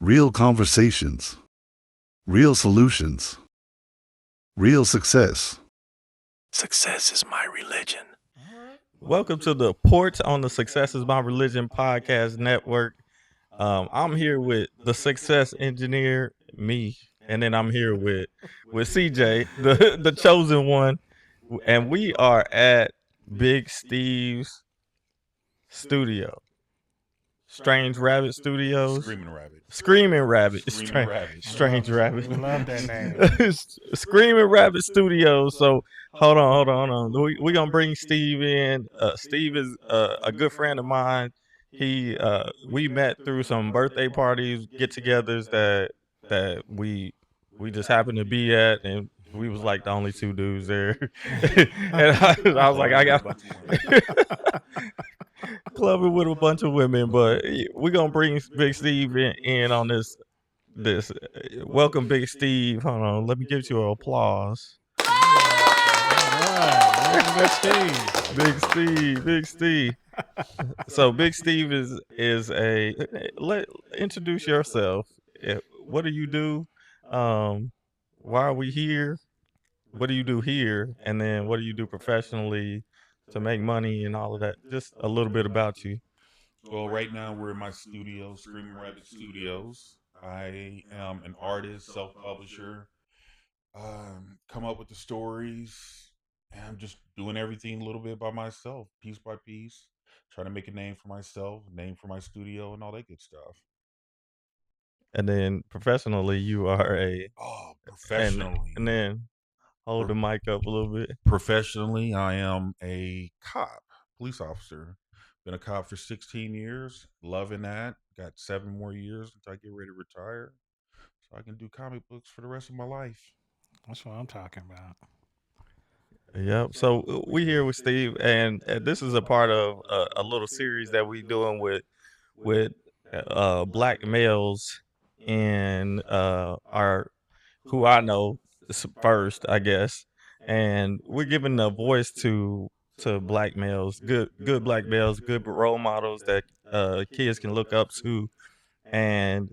Real conversations, real solutions, real success. Success is my religion. Welcome to the Porch on the Success is My Religion podcast network. I'm here with the success engineer, me, and then I'm here with CJ, the chosen one, and we are at Big Steve's studio, Strange Rabbit Studios. Screaming Rabbit. Screaming Rabbit. Screaming Rabbit. Strange Rabbit. We love that name. Screaming Rabbit Studios. So hold on. We're gonna bring Steve in. Steve is a good friend of mine. We met through some birthday parties, get-togethers that we just happened to be at, and we was like the only two dudes there. And I was like, I got clubbing with a bunch of women, but we're gonna bring Big Steve in on this. Welcome, Big Steve. Hold on, let me give you an applause. Big Steve. So Big Steve is introduce yourself. What do you do? Why are we here? What do you do here? And then what do you do professionally to make money and all of that? Just a little bit about you. Well, right now we're in my studio, Screaming Rabbit Studios. I am an artist, self-publisher. Come up with the stories, and I'm just doing everything a little bit by myself, piece by piece, trying to make a name for myself, a name for my studio, and all that good stuff. And then professionally, you are Professionally. and then hold the mic up a little bit. Professionally, I am a cop, police officer. Been a cop for 16 years, loving that. Got 7 more years until I get ready to retire, so I can do comic books for the rest of my life. That's what I'm talking about. Yep. So we here with Steve, and this is a part of a little series that we doing with black males in our who I know first, I guess, and we're giving a voice to black males, good black males, good role models that kids can look up to, and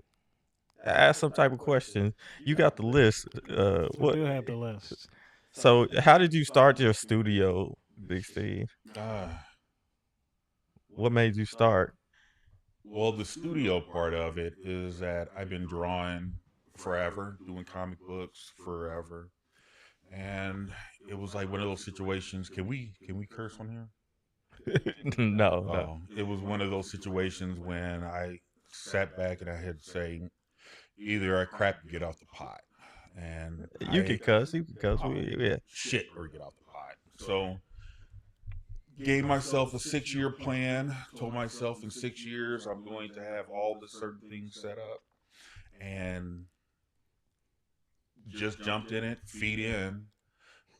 ask some type of questions. You got the list. We do have the list. So, how did you start your studio, Big Steve? Uh, What made you start? well, the studio part of it is that I've been drawing forever, doing comic books forever, and it was like one of those situations. Can we curse on here? No. It was one of those situations when I sat back and I had to say, either I crap or get off the pot. And You can cuss. Yeah. Shit or get off the pot. So gave myself a 6-year plan, told myself in 6 years I'm going to have all the certain things set up, and just jumped in it, feet in,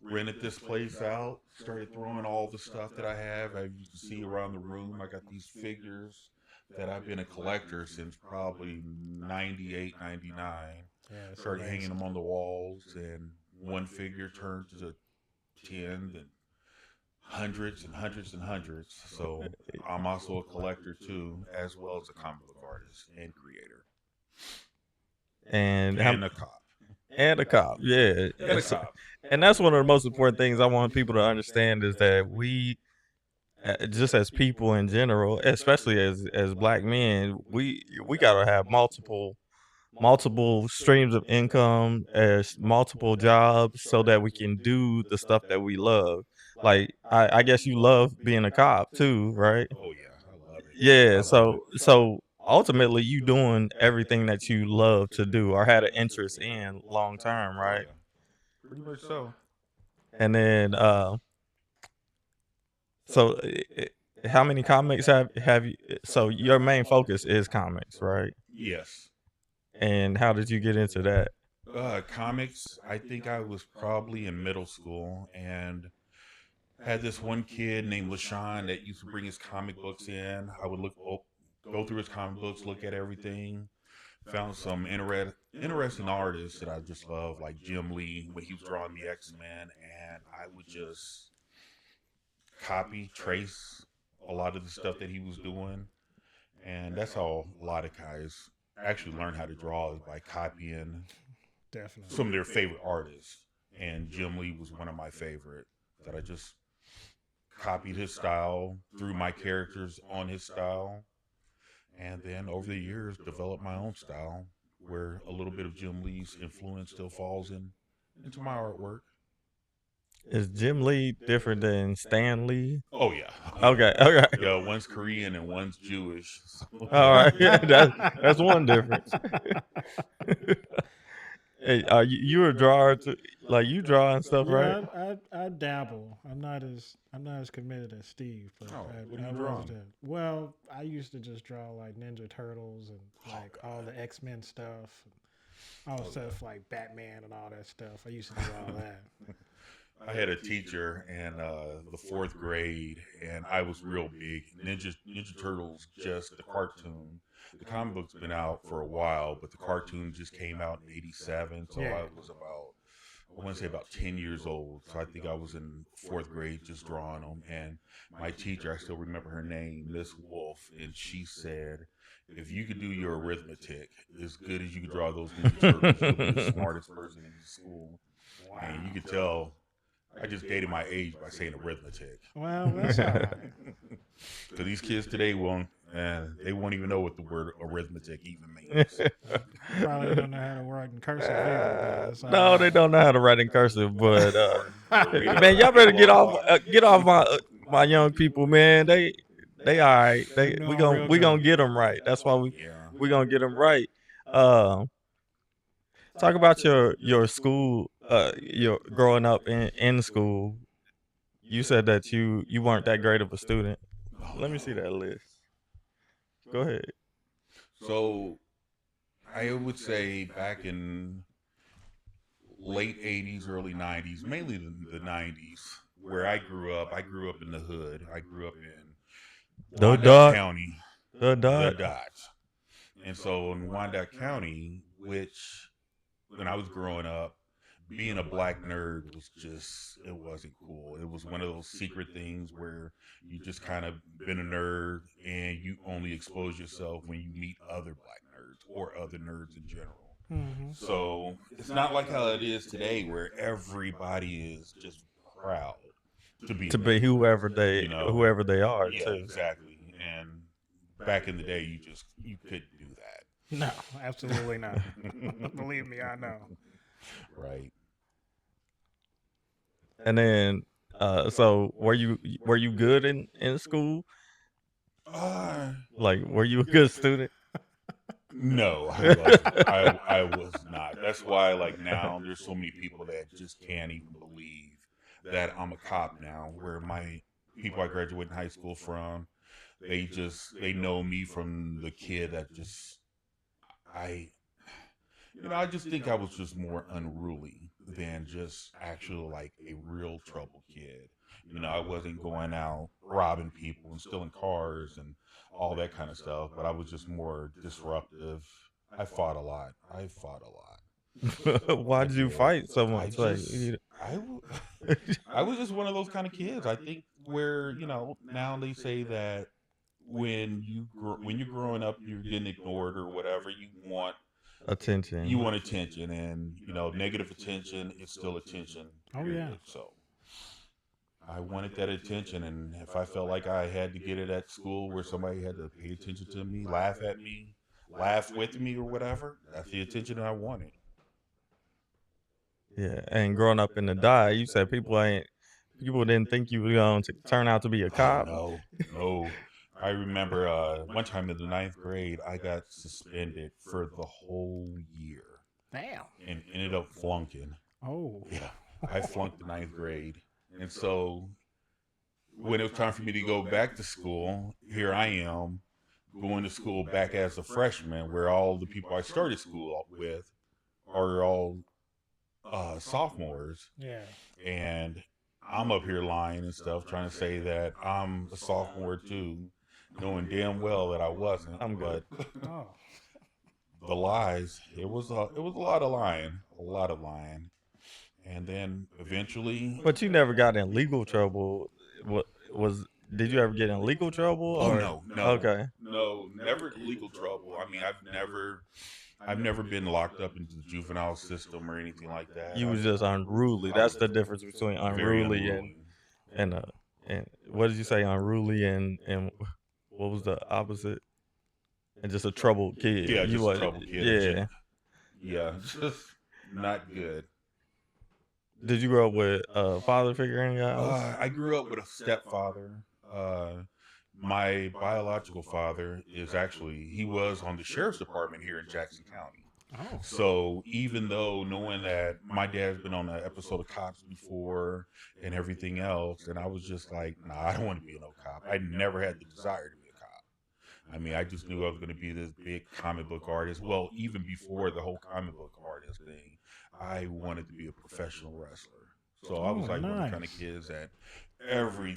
rented this place out, started throwing all the stuff that I have. As you can see around the room, I got these figures that I've been a collector since probably 98, 99. Yeah, Started hanging them on the walls, and one figure turned to 10 and hundreds and hundreds and hundreds. So I'm also a collector too, as well as a comic book artist and creator. And a cop. And a cop, yeah. And a cop. And that's one of the most important things I want people to understand is that we, just as people in general, especially as black men, we gotta have multiple streams of income, as multiple jobs, so that we can do the stuff that we love. Like I guess you love being a cop too, right? Oh yeah, I love it. Yeah. So ultimately, you doing everything that you love to do or had an interest in long term, right? Oh, yeah. Pretty much so. And then so how many comics have you? So your main focus is comics, right? Yes. And how did you get into that? Comics, I think I was probably in middle school and had this one kid named LaShawn that used to bring his comic books in. I would go through his comic books, look at everything. Found some interesting artists that I just love, like Jim Lee, when he was drawing the X-Men, and I would just copy, trace a lot of the stuff that he was doing. And that's how a lot of guys actually learned how to draw is by copying Definitely. some of their favorite artists. And Jim Lee was one of my favorite that I just copied his style, drew my characters on his style, and then over the years developed my own style where a little bit of Jim Lee's influence still falls into my artwork. Is Jim Lee different than Stan Lee? Oh yeah. Okay, okay. Yeah, one's Korean and one's Jewish. All right, yeah, that's one difference. Hey, you a drawer too? Like you draw and stuff, right? Yeah, I dabble. I'm not as committed as Steve, but Oh, what do I you was draw? there. Well, I used to just draw like Ninja Turtles and like all the X-Men stuff, and all stuff like Batman and all that stuff. I used to do all that. I had a teacher in the fourth grade, and I was real big. Ninja Turtles, just the cartoon. The comic book's been out for a while, but the cartoon just came out in '87. So Yeah. I was I want to say about 10 years old. So I think I was in fourth grade just drawing them. And my teacher, I still remember her name, Miss Wolf, and she said, if you could do your arithmetic as good as you could draw those Ninja Turtles, you'll be the smartest person in school. Wow. And you could tell I just dated my age by saying arithmetic. Well, that's all right. Because these kids today they won't even know what the word arithmetic even means. Probably don't know how to write in cursive either. But that's all No, right. they don't know how to write in cursive, but man, y'all better get off my young people, man. They all right. Them doing We real gonna good. get them right. That's why Yeah. we gonna get them right. Talk about your school, your growing up in school. You said that you weren't that great of a student. Let me see that list. Go ahead. So I would say back in late '80s, early '90s, mainly the '90s, where I grew up in the hood. I grew up in The Wyandotte dot. County, The the dot. Dot. And so in Wyandotte County, which when I was growing up, being a black nerd was it wasn't cool. It was one of those secret things where you just kind of been a nerd and you only expose yourself when you meet other black nerds or other nerds in general. Mm-hmm. So it's not like how it is today where everybody is just proud to be whoever whoever they are yeah, too. exactly. And back in the day, you couldn't do that. No, absolutely not. Believe me, I know. Right. And then, so were you good in school? Like, were you a good student? No, I wasn't. I was not. That's why, like now, there's so many people that just can't even believe that I'm a cop now. Where my people I graduated high school from, they know me from the kid that I just think I was just more unruly than just actual like a real trouble kid. I wasn't going out robbing people and stealing cars and all that kind of stuff, but I was just more disruptive. I fought a lot. Why did you did. fight so I much? Like, just, I was just one of those kind of kids. I think where now they say that when you're growing up, you're getting ignored or whatever. attention. You want attention, and negative attention is still attention. Oh, Period. yeah. So I wanted that attention, and if I felt like I had to get it at school where somebody had to pay attention to me, laugh at me, laugh with me, or whatever, that's the attention that I wanted. Yeah, and growing up in the die, you said people didn't think you were going to turn out to be a cop. Oh, no. I remember one time in the 9th grade, I got suspended for the whole year. Damn. And ended up flunking. Oh. Yeah, I flunked the 9th grade. And so when it was time for me to go back to school, here I am going to school back as a freshman, where all the people I started school with are all sophomores. Yeah. And I'm up here lying and stuff, trying to say that I'm a sophomore too, knowing damn well that I wasn't. I'm good. But Oh. the lies, it was a lot of lying, and then eventually. But you never got in legal trouble. What was did you ever get in legal trouble? Oh Or no, okay, never legal trouble. I mean, I've never been locked up into the juvenile system or anything like that. you was just unruly. I That's was the difference between very unruly unruly. and and what did you say? Unruly and what was the opposite? And just a troubled kid. Yeah, You just a was troubled kid. yeah. Yeah, just not good. Did you grow up with a father figure in your house? I grew up with a stepfather. My biological father is actually, he was on the sheriff's department here in Jackson County. Oh, So even though knowing that my dad's been on an episode of Cops before and everything else, and I was just like, nah, I don't want to be no cop. I never had the desire to be a cop. I mean, I just knew I was going to be this big comic book artist. Well, even before the whole comic book artist thing, I wanted to be a professional wrestler. So I was Oh, like one of the kind of nice. kids that every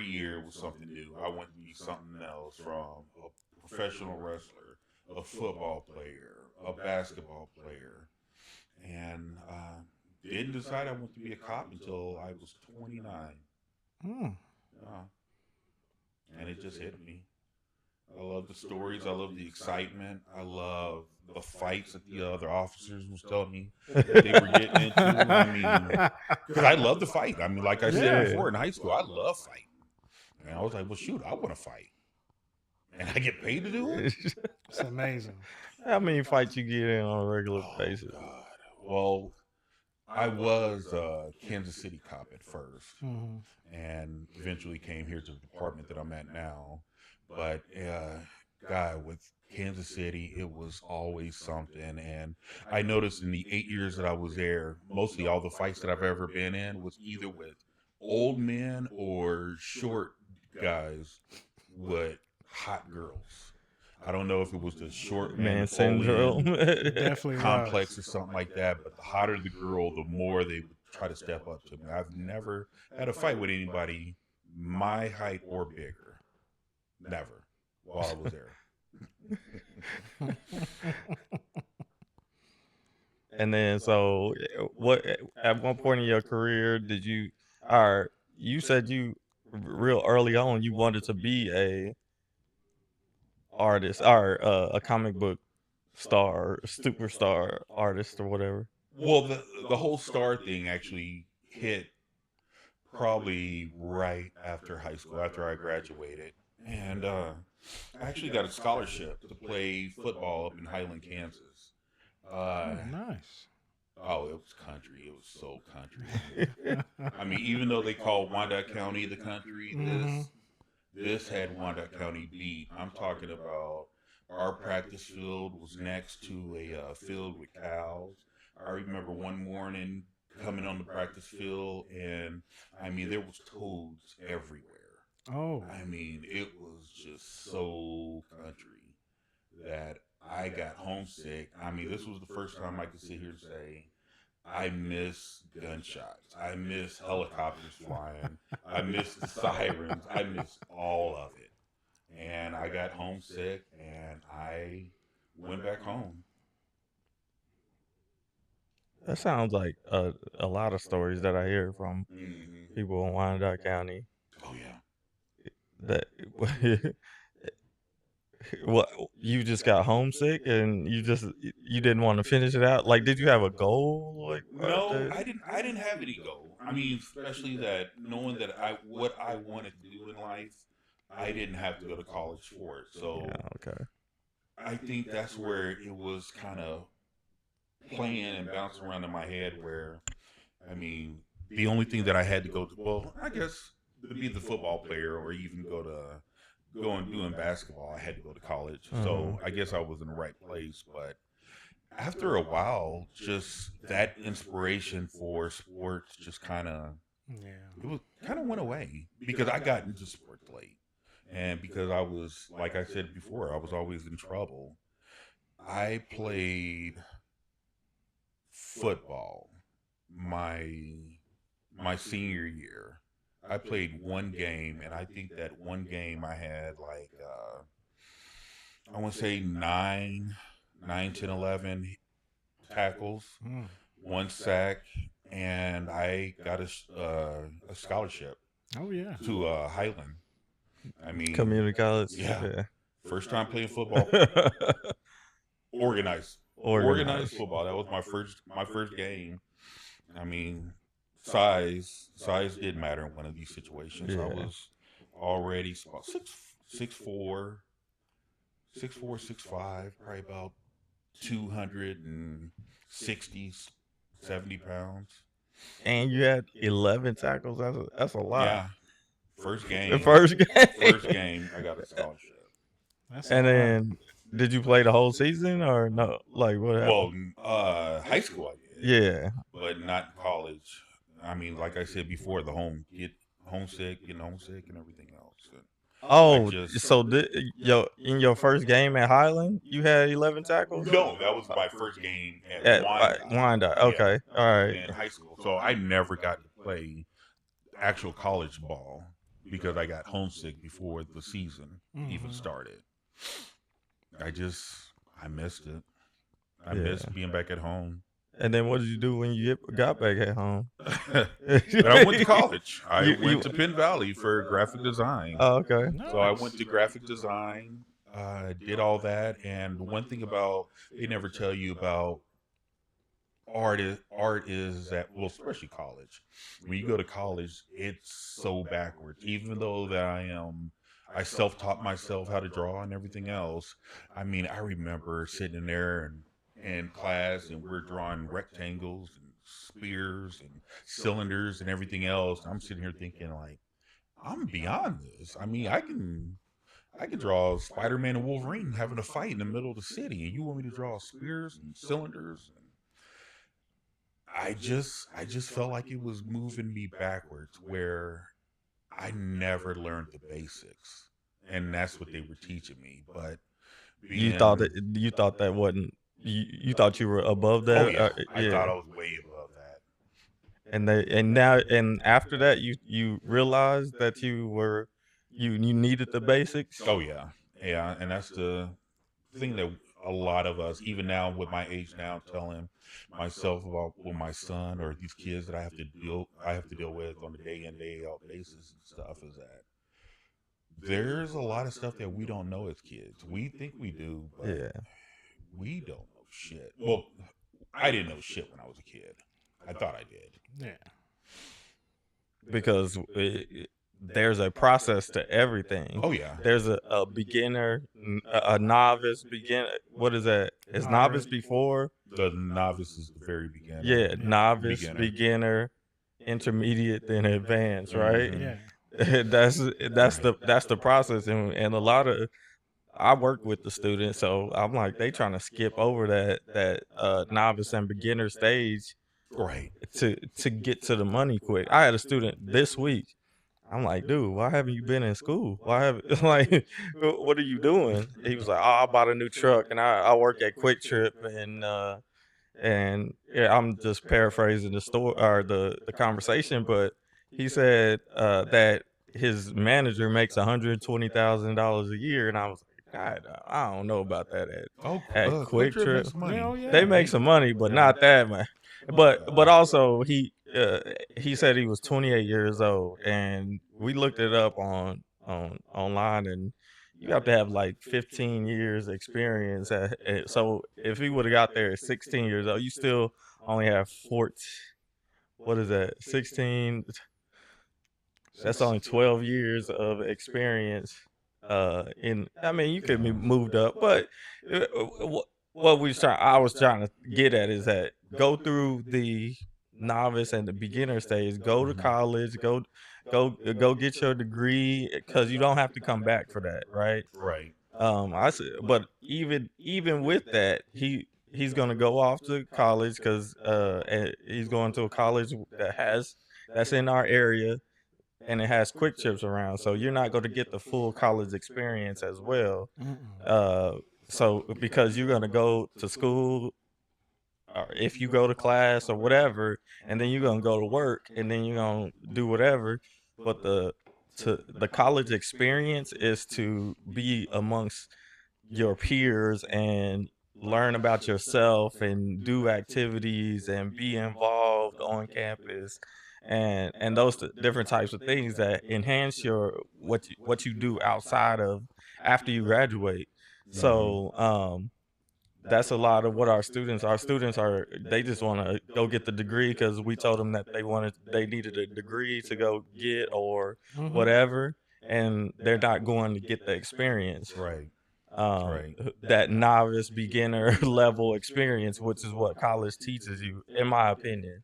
year was something new. I wanted to be something else, from a professional wrestler, a football player, a basketball player, and didn't decide I wanted to be a cop until I was 29. Mm. And it just hit me. I love the stories. I love the excitement. I love the fights that the other officers was telling me that they were getting into. I mean, because I love to fight. I mean, like I said Yeah. before, in high school, I love fighting. And I was like, well, shoot, I want to fight. And I get paid to do it? It's amazing. How many fights you get in on a regular Oh, basis? God. Well, I was a Kansas City cop at first, Hmm. and eventually came here to the department that I'm at now. But God, with Kansas City, it was always something. And I noticed in the 8 years that I was there, mostly all the fights that I've ever been in was either with old men or short guys with hot girls. I don't know if it was the short man Man syndrome. Napoleon Definitely complex was. or something like that, but the hotter the girl, the more they would try to step up to me. I've never had a fight with anybody my height or bigger. Never, while I was there. And then, so what? At one point in your career, did you? Or you said you real early on you wanted to be a artist or a comic book star, superstar artist or whatever. Well, the whole star thing actually hit probably right after high school, after I graduated. And I actually got a scholarship to play football up in Highland, Kansas. Oh, Uh, nice. oh, it was country. It was so country. I mean, even though they call Wyandotte County the country, Mhm. this had Wyandotte County beat. I'm talking about our practice field was next to a field with cows. I remember one morning coming on the practice field, and I mean there was toads everywhere. Oh, I mean it was just so country that I got homesick. I mean this was the first time I could sit here and say I miss gunshots. I miss helicopters flying. I miss the sirens. I miss all of it. And I got homesick and I went back home. That sounds like a lot of stories that I hear from Mm-hmm. people in Wyandotte County. Oh, yeah. That what you just got homesick and you didn't want to finish it out. Like, did you have a goal? Like, No, I didn't have any goal. I mean, especially that knowing that what I wanted to do in life, I didn't have to go to college for it. So yeah, okay. I think that's where it was kind of playing and bouncing around in my head where, I mean, the only thing that I had to go to, well, I guess to be the football player or even go and doing basketball, I had to go to college. So I guess I was in the right place. But after a while, just that inspiration for sports just yeah. it was kind of went away because I got into sports late. And because I was, like I said before, I was always in trouble. I played football my senior year. I played one game, and I think that one game I had like I want to say 10, 11 tackles, Mm. one sack, and I got a scholarship Oh yeah. to Highland. I mean, Community college. yeah, Yeah. first time playing football, organized Organized. football. That was my first game. I mean, size did matter in one of these situations. I Yeah. was already about 6'4", 6'5", probably about 260, 70 pounds. And you had 11 tackles. That's a lot. Yeah, first The game, first first game. game, I got a scholarship. That's a And lot. then, did you play the whole season or no? Like, what Well, happened? high school I did, Yeah. but not in college. I mean, like I said before, getting homesick, and everything else. And I Oh, just so in your first game at Highland, you had 11 tackles? no, that was my first game at At Wyandotte. Wyandotte. Yeah, Okay. All right. in high school. So I never got to play actual college ball because I got homesick before the season even started. I missed it. I Yeah. missed being back at home. And then what did you do when you got back at home? But I went to college. I You went to Penn Valley for graphic design. Oh, okay. So I went to graphic design, did all that. And one thing about they never tell you about art is that, well, especially college. When you go to college, it's so backwards. Even though that I self-taught myself how to draw and everything else. I mean, I remember sitting there and in class and we're drawing rectangles and spheres and cylinders and everything else. I'm sitting here thinking like, I'm beyond this. I mean, I can draw Spider-Man and Wolverine having a fight in the middle of the city, and you want me to draw spheres and cylinders? And I just felt like it was moving me backwards, where I never learned the basics, and that's what they were teaching me. But You thought that wasn't you thought you were above oh that? yeah, I Yeah. thought I was way above that. And after that you realized that you needed the basics? Oh yeah, yeah, and that's the thing that a lot of us, even now with my age now, telling myself about with my son or these kids that I have to deal with on a day in day out basis and stuff, is that there's a lot of stuff that we don't know as kids. We think we do, but Yeah. we don't know shit. Well, I didn't know shit when I was a kid. I thought I did. Yeah. Because there's a process to everything. Oh yeah. There's a beginner, a novice, beginner. What is that? Is novice before? The novice is the very beginning. Yeah, novice, Beginner. beginner, intermediate, then advanced, right? Mhm. Yeah. That's the process, and a lot of I work with the students, so I'm like they trying to skip over that novice and beginner stage Right. to get to the money quick. I had a student this week. I'm like, dude, why haven't you been in school? Why have like, what are you doing? He was like, oh, I bought a new truck and I work at Quick Trip and yeah, I'm just paraphrasing the story or the conversation, but he said that his manager makes $120,000 a year, and I was like, God, I don't know about that at Quick Quick Trip Trip. makes money. Yeah, oh, yeah. They make some money, but not that man. But also he said he was 28 years old, and we looked it up on online, and you have to have like 15 years experience. So if he would have got there at 16 years old, you still only have 14. What is that? 16. That's only 12 years of experience. I mean, you could be moved up, but what I was trying to get at is that go through the novice and the beginner stage, go to college, go get your degree because you don't have to come back for that, right? Right. I said, but even with that, he's gonna go off to college because and he's going to a college that's in our area and it has quick chips around, so you're not going to get the full college experience as well. Uh, so because you're going to go to school, or if you go to class or whatever, and then you're going to go to work, and then you're going to do whatever. But the college experience is to be amongst your peers and learn about yourself and do activities and be involved on campus and those different types of things that enhance your what you do outside of after you graduate. So that's a lot of what our students are, they just want to go get the degree because we told them that they needed a degree to go get or Mm-hmm. whatever, and they're not going to get the experience, Right. um Right. that novice beginner level experience, which is what college teaches you, in my opinion.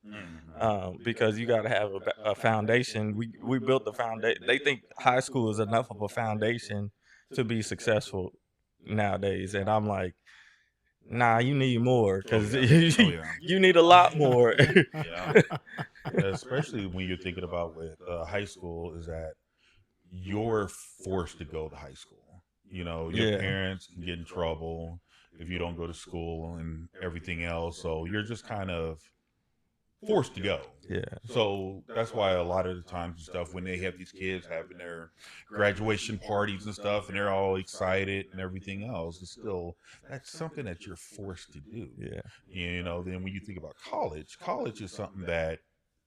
Because you got to have a foundation. We built the foundation. They think high school is enough of a foundation to be successful nowadays, and I'm like, nah, you need more, Oh because yeah. Oh yeah. you need a lot more. Yeah. Especially when you're thinking about with high school, is that you're forced to go to high school. You know, your Yeah, parents can get in trouble if you don't go to school and everything else. So you're just kind of forced to go. yeah. So that's why a lot of the times and stuff, when they have these kids having their graduation parties and stuff, and they're all excited and everything else, it's still, that's something that you're forced to do. Yeah. You know, then when you think about college is something that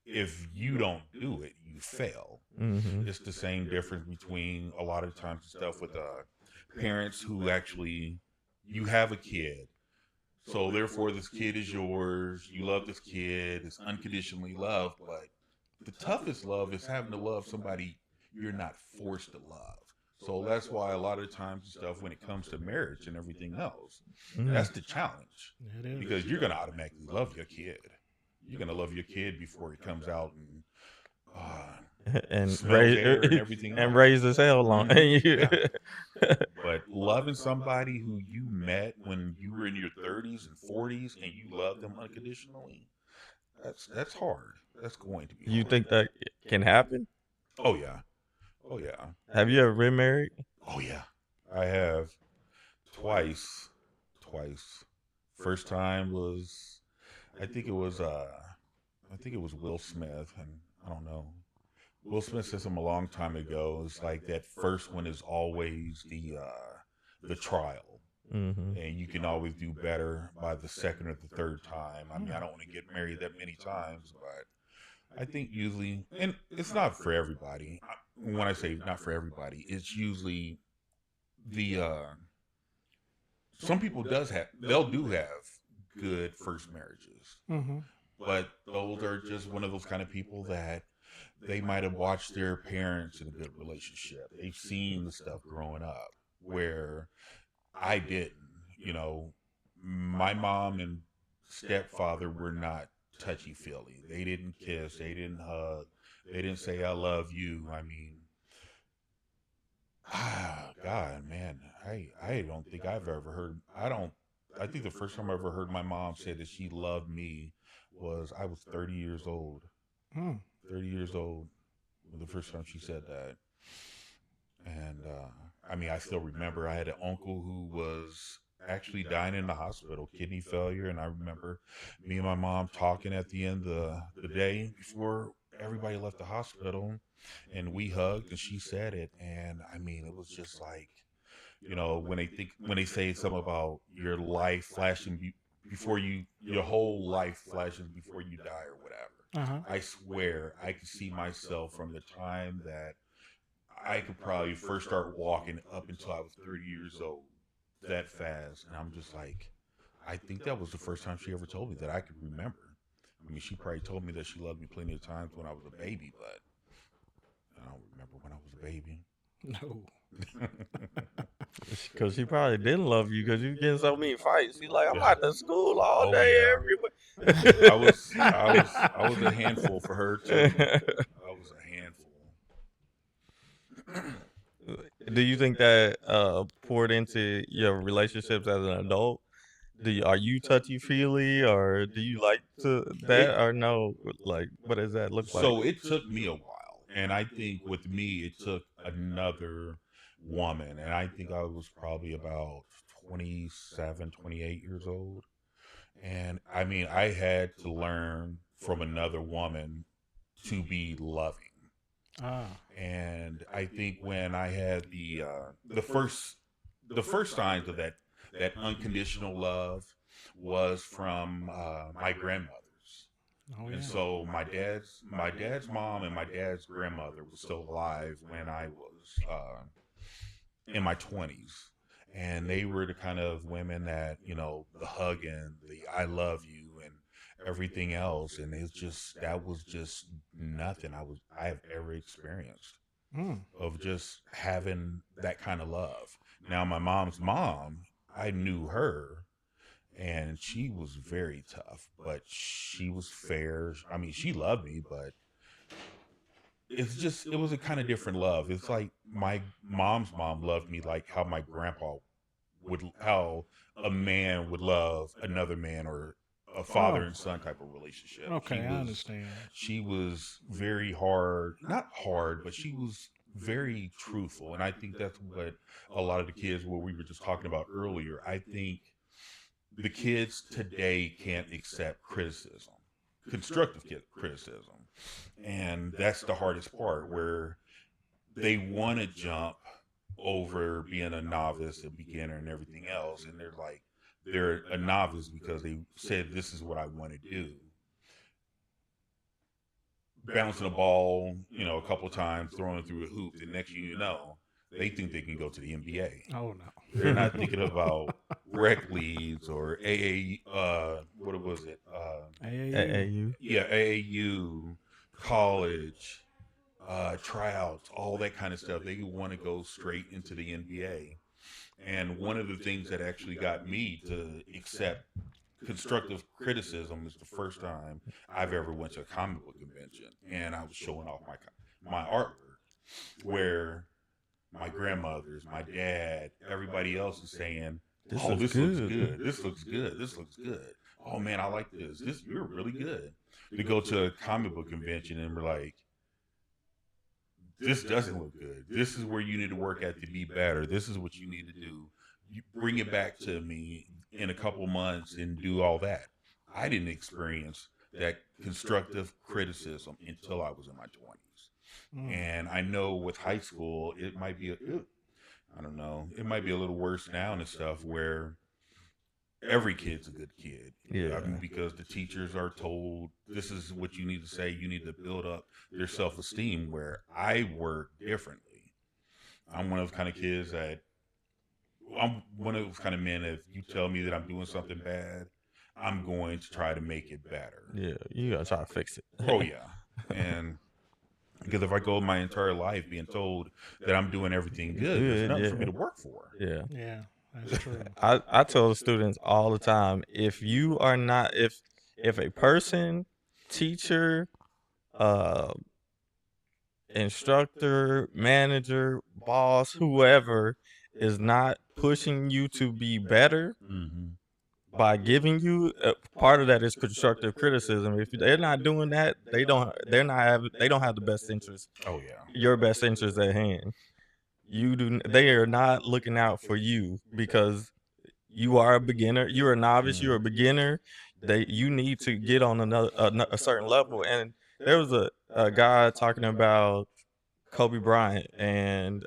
if you don't do it, you fail. Mm-hmm. It's the same difference between a lot of times and stuff with parents who actually, you have a kid, so therefore this kid is yours. You love this kid. It's unconditionally love. But the toughest love is having to love somebody you're not forced to love. So that's why a lot of times and stuff, when it comes to marriage and everything else, that's the challenge. It is. Because you're going to automatically love your kid. You're going to love your kid before he comes out and And smells air and everything else. and raised as hell on. Yeah. But loving somebody who you met when you were in your 30s and 40s and you love them unconditionally, that's hard. That's going to be hard. You think that can happen? Oh yeah. Oh yeah. Have you ever been married? Oh yeah. I have twice. Twice. First time was, I think it was Will Smith, and I don't know. Will Smith said something a long time ago. It's like that first one is always the trial, Mm-hmm. and you can always do better by the second or the third time. I mean, I don't want to get married that many times, but I think usually, and it's not for everybody. When I say not for everybody, it's usually the some people do have good first marriages, Mm-hmm. but those are just one of those kind of people that they might have watched their parents in a good relationship. They've seen the stuff growing up where I didn't. You know, my mom and stepfather were not touchy feely. They didn't kiss. They didn't hug. They didn't say "I love you." I mean, God, man, I don't think I've ever heard. I think the first time I ever heard my mom say that she loved me was I was 30 years old. Mm. 30 years old was the first time she said that. And I mean, I still remember I had an uncle who was actually dying in the hospital, kidney failure. And I remember me and my mom talking at the end of the day before everybody left the hospital, and we hugged and she said it. And I mean, it was just like, you know, when they say something about your life flashing before you, your whole life flashes before you die or whatever. Uh-huh. I swear I could see myself from the time that I could probably first start walking up until I was 30 years old that fast. And I'm just like, I think that was the first time she ever told me that I could remember. I mean, she probably told me that she loved me plenty of times when I was a baby, but I don't remember when I was a baby. No. Because she probably didn't love you because you getting so many fights. She's like, I'm Yeah. out to school all Oh, day, yeah. everywhere. I was a handful for her too. I was a handful. Do you think that poured into your relationships as an adult? Are you touchy feely, or do you like to that, or no? Like, what does that look like? So it took me a while, and I think with me it took another woman, and I think I was probably about 27, 28 years old. And I mean, I had to learn from another woman to be loving. Ah. And I think when I had the first signs of that unconditional love was from my grandmothers. Oh And yeah. so my dad's mom and my dad's grandmother was still alive when I was in my 20s, and they were the kind of women that, the hugging, the I love you, and everything else. And it's just, that was just nothing I have ever experienced, Mm. of just having that kind of love. Now my mom's mom, I knew her, and she was very tough, but she was fair. I mean, she loved me, but it was a kind of different love. It's like my mom's mom loved me like how my grandpa how a man would love another man, or a father Oh. and son type of relationship. Okay, I understand. She was very hard, not hard, but she was very truthful. And I think that's what a lot of the kids, what we were just talking about earlier, I think the kids today can't accept criticism, constructive criticism. And that's the hardest part, where they want to jump over being a novice, a beginner, and everything else. And they're a novice because they said, this is what I want to do. Bouncing a ball, a couple of times, throwing it through a hoop. The next thing you know, they think they can go to the NBA. Oh no. They're not thinking about rec leagues or AA. What was it? AAU. AAU. Yeah, AAU, college, tryouts, all that kind of stuff. They want to go straight into the NBA. And one of the things that actually got me to accept constructive criticism is the first time I've ever went to a comic book convention, and I was showing off my artwork, where my grandmothers, my dad, everybody else is saying, This "Oh, looks this looks good. good. This looks good. This looks good. Oh man, I like this. You're really good." To go to a comic book convention and we're like, this doesn't look good. This is where you need to work at to be better. This is what you need to do. You bring it back to me in a couple months and do all that. I didn't experience that constructive criticism until I was in my 20s. Mm. And I know with high school, it might be, I don't know, it might be a little worse now and stuff, where every kid's a good kid. Yeah. I mean, because the teachers are told, this is what you need to say. You need to build up their self-esteem, where I work differently. I'm one of those kind of kids that, I'm one of those kind of men, if you tell me that I'm doing something bad, I'm going to try to make it better. Yeah, you gotta try to fix it. Oh, yeah. And because if I go my entire life being told that I'm doing everything good, there's Good, nothing yeah. for me to work for. Yeah. Yeah, that's true. I tell the students all the time, if you are not, if a person, teacher, uh, instructor, manager, boss, whoever is not pushing you to be better Mm-hmm. by giving you part of that is constructive criticism. If they're not doing that, they don't have the best interest, Oh, yeah. your best interest at hand. They are not looking out for you because you are a beginner, you're a novice, you're a beginner. You need to get on a certain level. And there was a guy talking about Kobe Bryant and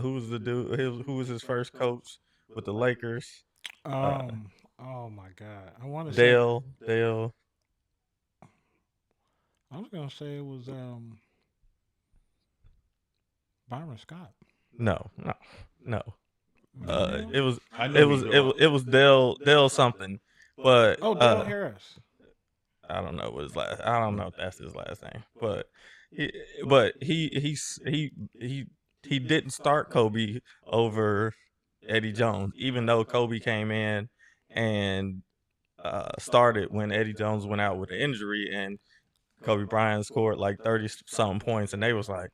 who was the dude? Who was his first coach with the Lakers? Oh my God. I want to say. Dale. I was gonna say it was Byron Scott. No. No? It was I know it was Dale something, but Oh, Dale Harris. I don't know what his last. I don't know if that's his last name, but he didn't start Kobe over Eddie Jones, even though Kobe came in and started when Eddie Jones went out with an injury, and Kobe Bryant scored like 30 something points, and they was like,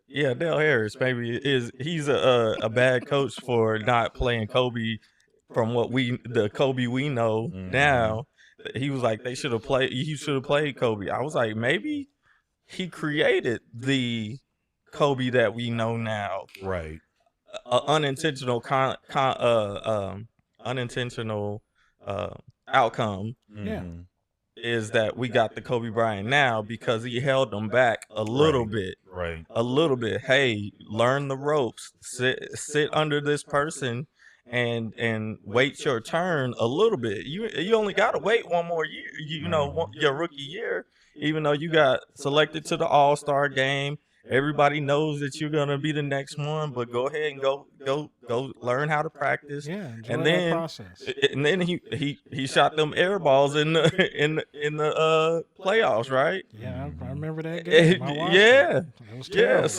yeah, Dale Harris maybe he's a bad coach for not playing Kobe from the Kobe we know now. He was like, he should have played Kobe. I was like, maybe he created the Kobe that we know now. Right. Unintentional unintentional outcome Yeah. Mm-hmm. is that we got the Kobe Bryant now because he held them back a little bit. Right. A little bit. Hey, learn the ropes. Sit under this person and wait your turn a little bit. You only got to wait one more year. Your rookie year, even though you got selected to the All-Star game. Everybody knows that you're gonna be the next one, but go ahead and go learn how to practice. Yeah, enjoy And that then process. he shot them air balls in the in the playoffs, right? Yeah, I remember that game. I watched Yeah, it. It was yeah. terrible.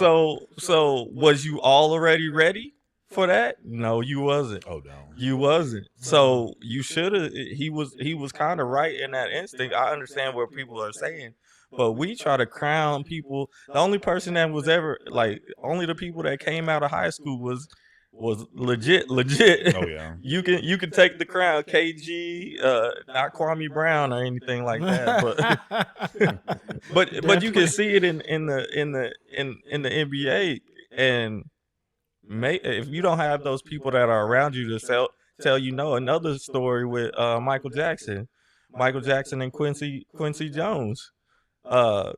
So was you already ready for that? No, you wasn't. Oh no. You wasn't. So you should have. He was kind of right in that instinct. I understand what people are saying, but we try to crown people. The only person that was ever like, only the people that came out of high school was legit. Oh yeah. You can take the crown, KG, not Kwame Brown or anything like that, but you can see it in the NBA. And if you don't have those people that are around you to tell another story with Michael Jackson and Quincy Jones. Uh,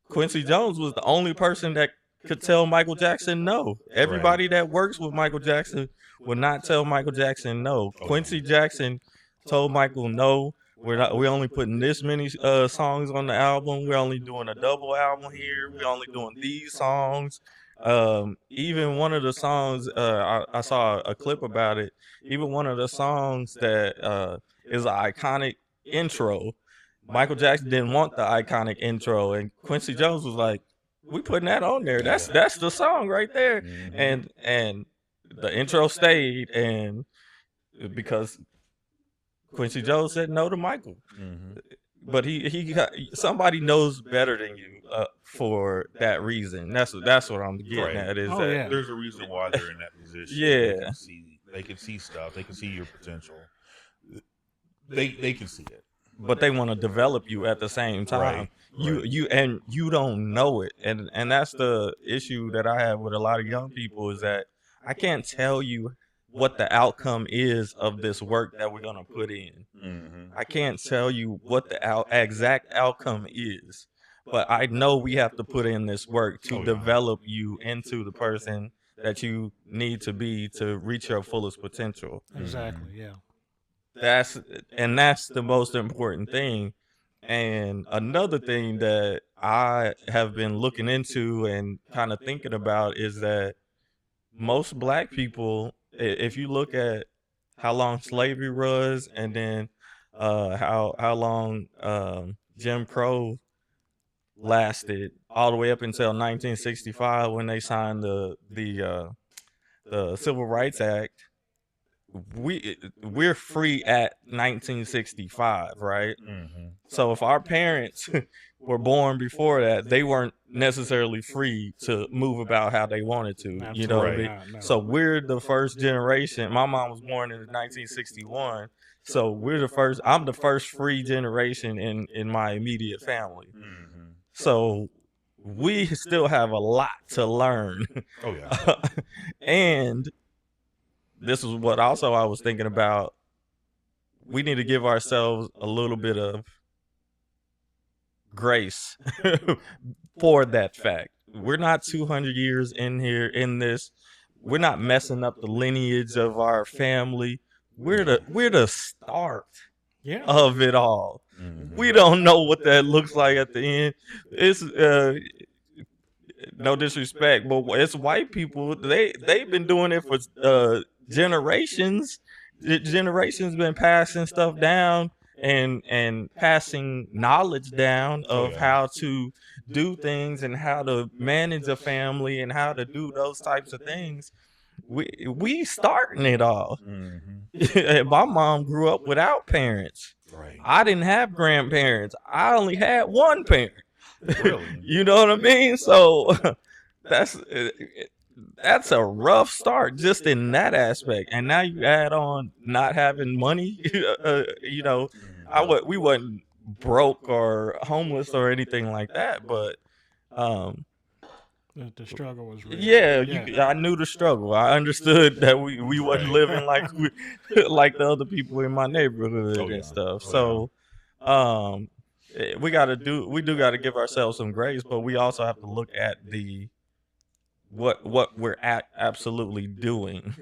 Quincy Jones was the only person that could tell Michael Jackson no. Everybody that works with Michael Jackson would not tell Michael Jackson no. Quincy Jackson told Michael no. We're only putting this many songs on the album. We're only doing a double album here. We're only doing these songs. Even one of the songs, I saw a clip about it. Even one of the songs that is an iconic intro. Michael Jackson didn't want the iconic intro, and Quincy Jones was like, "We putting that on there. That's the song right there." And the intro stayed, and because Quincy Jones said no to Michael. But he somebody knows better than you for that reason. That's what I'm getting at. Is that there's a reason why they're in that position. Yeah, they can see stuff. They can see your potential. They can see it, but they want to develop you at the same time. You don't know it, and that's the issue that I have with a lot of young people, is that I can't tell you what the outcome is of this work that we're gonna put in. I can't tell you what the exact outcome is, but I know we have to put in this work to develop you into the person that you need to be to reach your fullest potential. Exactly. Yeah. That's the most important thing. And another thing that I have been looking into and kind of thinking about is that most black people, if you look at how long slavery was, and then how long Jim Crow lasted, all the way up until 1965 when they signed the Civil Rights Act, we're free at 1965, right? So if our parents were born before that, they weren't necessarily free to move about how they wanted to. Absolutely You know what I mean? not, no. So we're the first generation. My mom was born in 1961. So I'm the first free generation in my immediate family. So we still have a lot to learn. Oh yeah. And this is what also I was thinking about. We need to give ourselves a little bit of grace for that fact. We're not 200 years in here in this. We're not messing up the lineage of our family. We're the start of it all. We don't know what that looks like at the end. It's no disrespect, but it's white people. They've been doing it for generations. Generations been passing stuff down and passing knowledge down of how to do things and how to manage a family and how to do those types of things. We starting it all. My mom grew up without parents. I didn't have grandparents. I only had one parent. Really? You know what I mean? So that's a rough start just in that aspect. And now you add on not having money. We wasn't broke or homeless or anything like that, but the struggle was real. I knew the struggle. I understood that we wasn't living like like the other people in my neighborhood and stuff. So we do got to give ourselves some grace, but we also have to look at what we're absolutely doing.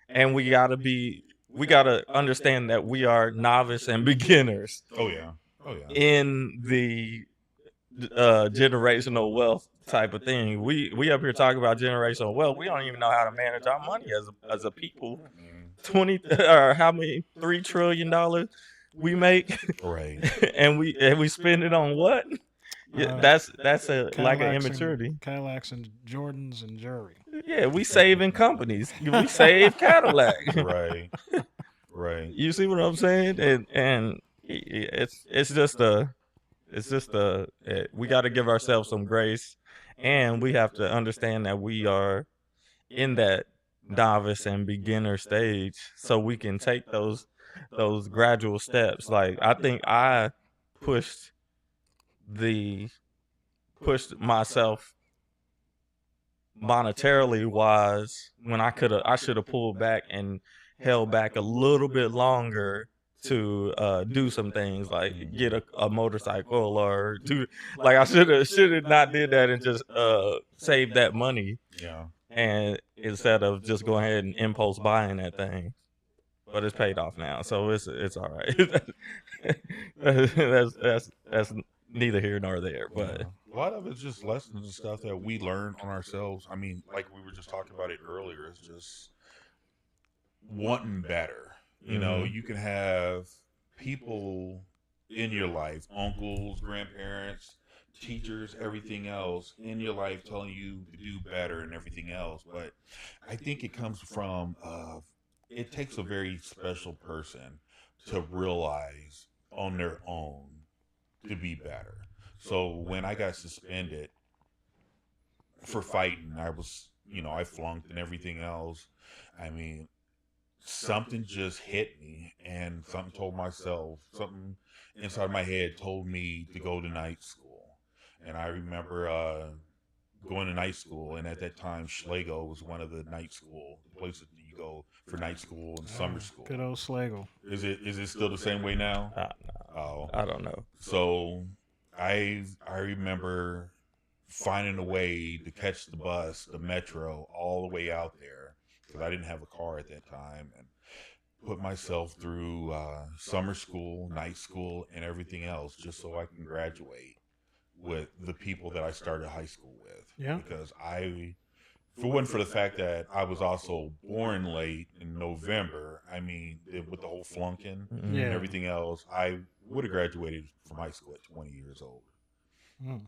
and we gotta understand that we are novice and beginners Oh yeah. Oh yeah. in the generational wealth type of thing. We up here talking about generational wealth. We don't even know how to manage our money as a people. 20 or how many $3 trillion we make, Right. and we spend it on what? Yeah, that's a lack of immaturity. Cadillacs and Jordans and jewelry. Yeah, we save in companies. We save Cadillac. Right. Right. You see what I'm saying? And it's just we got to give ourselves some grace, and we have to understand that we are in that novice and beginner stage, so we can take those gradual steps. Like I think I pushed pushed myself monetarily wise when I should have pulled back and held back a little bit longer to do some things like get a motorcycle or do like I should have not did that and just save that money, Yeah. and instead of just going ahead and impulse buying that thing. But it's paid off now, so it's all right. That's neither here nor there. But Yeah. A lot of it's just lessons and stuff that we learn on ourselves. I mean, like we were just talking about it earlier, it's just wanting better. You know, you can have people in your life, uncles, grandparents, teachers, everything else in your life telling you to do better and everything else. But I think it comes from, it takes a very special person to realize on their own to be better. So when I got suspended for fighting, I flunked and everything else. I mean, something just hit me, and something inside my head told me to go to night school. And I remember going to night school, and at that time, Schlegel was one of the night school places that you go for night school and summer school. Good old Schlegel. Is it still the same way now? Oh, I don't know. so I remember finding a way to catch the bus, the metro, all the way out there because I didn't have a car at that time, and put myself through summer school, night school, and everything else just so I can graduate with the people that I started high school with. Yeah. Because if it wasn't for the fact that I was also born late in November, I mean, with the whole flunking and Yeah. everything else, I would have graduated from high school at 20 years old.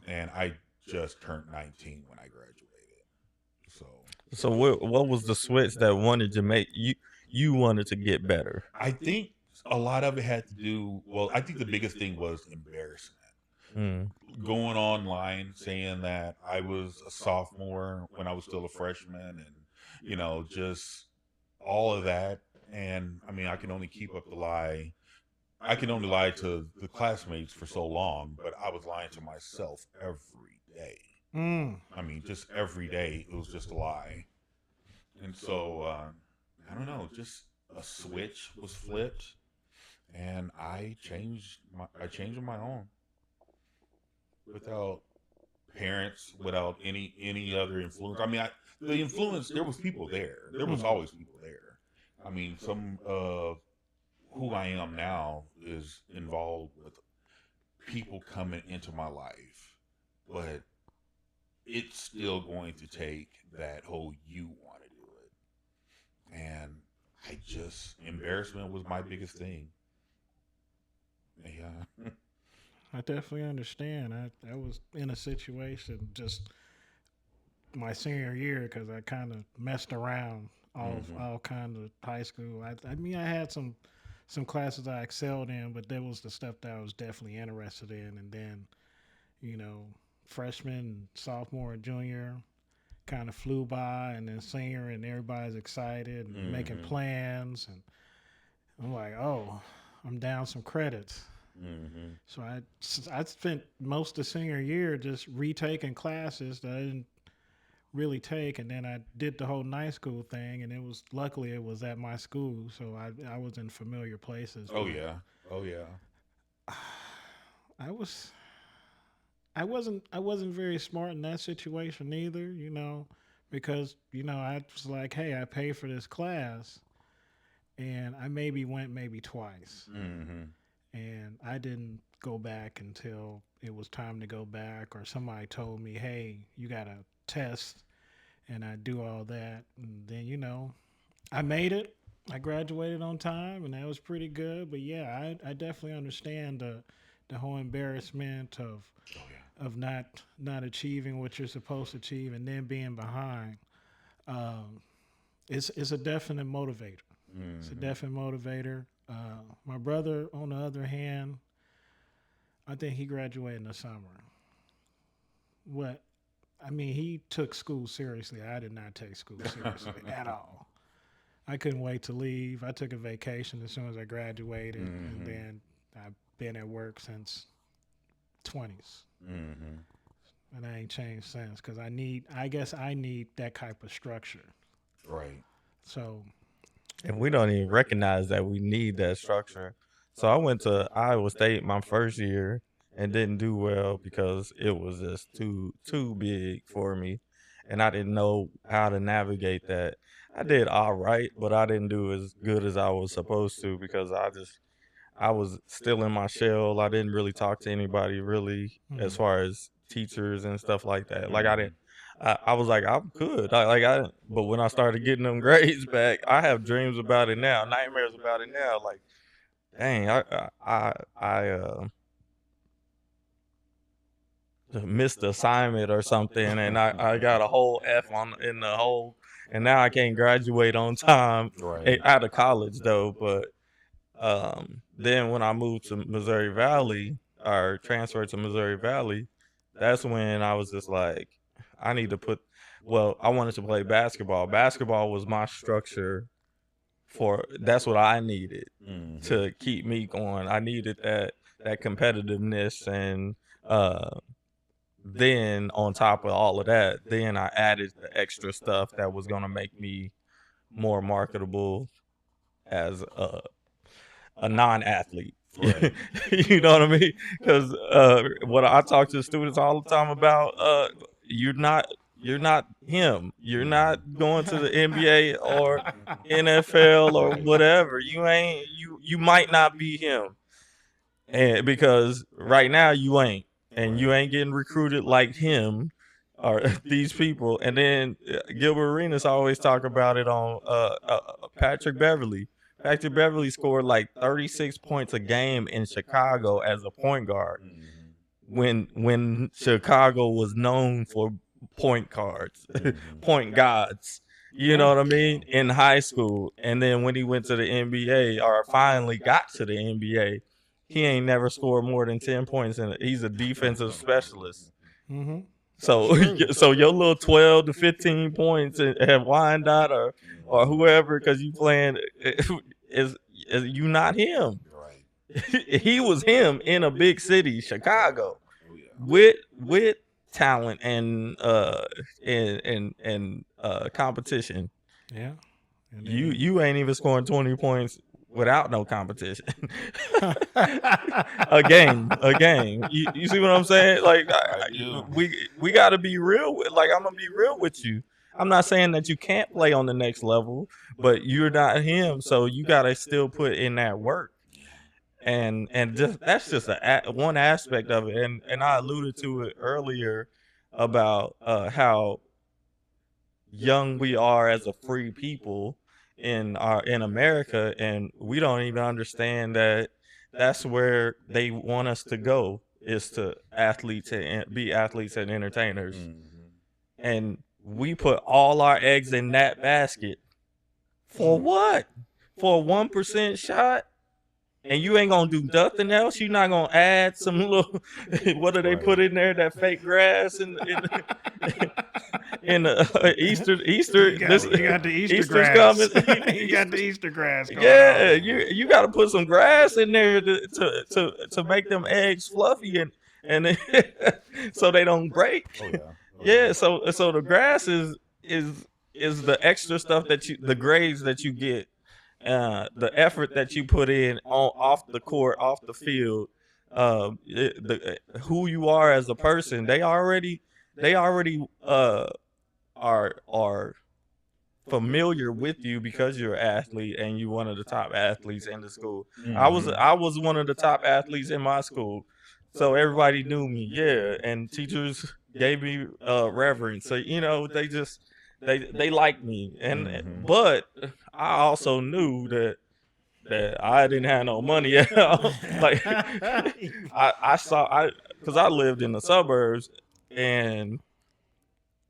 And I just turned 19 when I graduated. So what was the switch that wanted to make you wanted to get better? I think a lot of it had to do, well, I think the biggest thing was embarrassment. Going online saying that I was a sophomore when I was still a freshman, and just all of that. And I mean, I can only keep up the lie. I can only lie to the classmates for so long, but I was lying to myself every day. I mean, just every day it was just a lie. And so I don't know, just a switch was flipped, and I changed on my own, without parents, without any other influence. I mean, the influence, there was people there. There was always people there. I mean, some of who I am now is involved with people coming into my life, but it's still going to take that whole you want to do it. And embarrassment was my biggest thing. Yeah. I definitely understand. I was in a situation just my senior year because I kind of messed around all kind of high school. I mean, I had some classes I excelled in, but there was the stuff that I was definitely interested in. And then, you know, freshman, sophomore, and junior kind of flew by, and then senior, and everybody's excited and making plans, and I'm like, oh, I'm down some credits. So I spent most of senior year just retaking classes that I didn't really take, and then I did the whole night school thing, and luckily it was at my school, so I was in familiar places. Oh yeah. Oh yeah. I was I wasn't very smart in that situation either, because I was like, hey, I paid for this class, and I maybe went maybe twice, Mm-hmm. and I didn't go back until it was time to go back, or somebody told me, "Hey, you got a test," and I do all that, and then I made it. I graduated on time, and that was pretty good. But yeah, I definitely understand the whole embarrassment Oh of not achieving what you're supposed to achieve, and then being behind. Um, it's a definite motivator. yeah. It's a Mm-hmm. definite motivator. My brother, on the other hand, I think he graduated in the summer. What I mean, he took school seriously. I did not take school seriously at all. I couldn't wait to leave. I took a vacation as soon as I graduated, and Mm-hmm. then I've been at work since 20s, Mm-hmm. and I ain't changed since because I guess I need that type of structure. Right. So, And we don't even recognize that we need that structure. So I went to Iowa State my first year and didn't do well because it was just too big for me, and I didn't know how to navigate that. I did all right, but I didn't do as good as I was supposed to because I was still in my shell. I didn't really talk to anybody really as mm, far as teachers and stuff like that. Like I Mm-hmm. didn't. I was like, I'm good. But when I started getting them grades back, I have dreams about it now, nightmares about it now. Like, dang, I missed the assignment or something, and I got a whole F on in the whole, and now I can't graduate on time Right. out of college though. But then when I moved to Missouri Valley or transferred to Missouri Valley, that's when I was just like, I need to put. Well, I wanted to play basketball. Basketball was my structure for. That's what I needed Mm-hmm. to keep me going. I needed that competitiveness, and uh, then on top of all of that, then I added the extra stuff that was gonna make me more marketable as a non-athlete. Right. You know what I mean? Because what I talk to students all the time about, you're not you're not him. You're not going to the NBA or NFL or whatever. You might not be him, and because right now you ain't, and you Right. ain't getting recruited like him or these people. And then Gilbert Arenas always talk about it on Patrick Beverly. Patrick Beverly scored like 36 points a game in Chicago as a point guard Mm-hmm. when Chicago was known for point guards, Mm-hmm. point gods. You know yeah, what I mean? In high school. And then when he went to the NBA or finally got to the NBA, he ain't never scored more than 10 points. And he's a defensive specialist. mm-hmm. That's So, true. so your little 12 to 15 points at Wyandotte or whoever, because you playing is you not him. Right. He was him in a big city, Chicago, Oh yeah. with talent and competition. Yeah, and then You ain't even scoring 20 points without no competition. A game. You see what I'm saying? Like I do. we got to be real. Like I'm gonna be real with you. I'm not saying that you can't play on the next level, but you're not him, so you got to still put in that work. And just that's just one aspect of it. And I alluded to it earlier about how young we are as a free people in America, and we don't even understand that that's where they want us to go, is to athletes and be athletes and entertainers. Mm-hmm. And we put all our eggs in that basket for what? For a 1% shot? And you ain't gonna do nothing else. You're not gonna add some little what do they put Right. in there? That fake grass in you Easter. got This Oh you yeah. got the Easter Easter's grass. coming. You got the Easter grass going Yeah, on. you got to put some grass in there to make them eggs fluffy and so they don't break. Oh yeah. Oh Yeah, yeah. so the grass is the extra stuff the grades that you get, the effort that you put in on off the court, off the field, who you are as a person. They already are familiar with you because you're an athlete and you one of the top athletes in the school. Mhm. I was one of the top athletes in my school, so everybody knew me. Yeah, and teachers gave me reverence. So you know, they liked me, and Mhm. but I also knew that I didn't have no money at all. Like I saw because I lived in the suburbs, and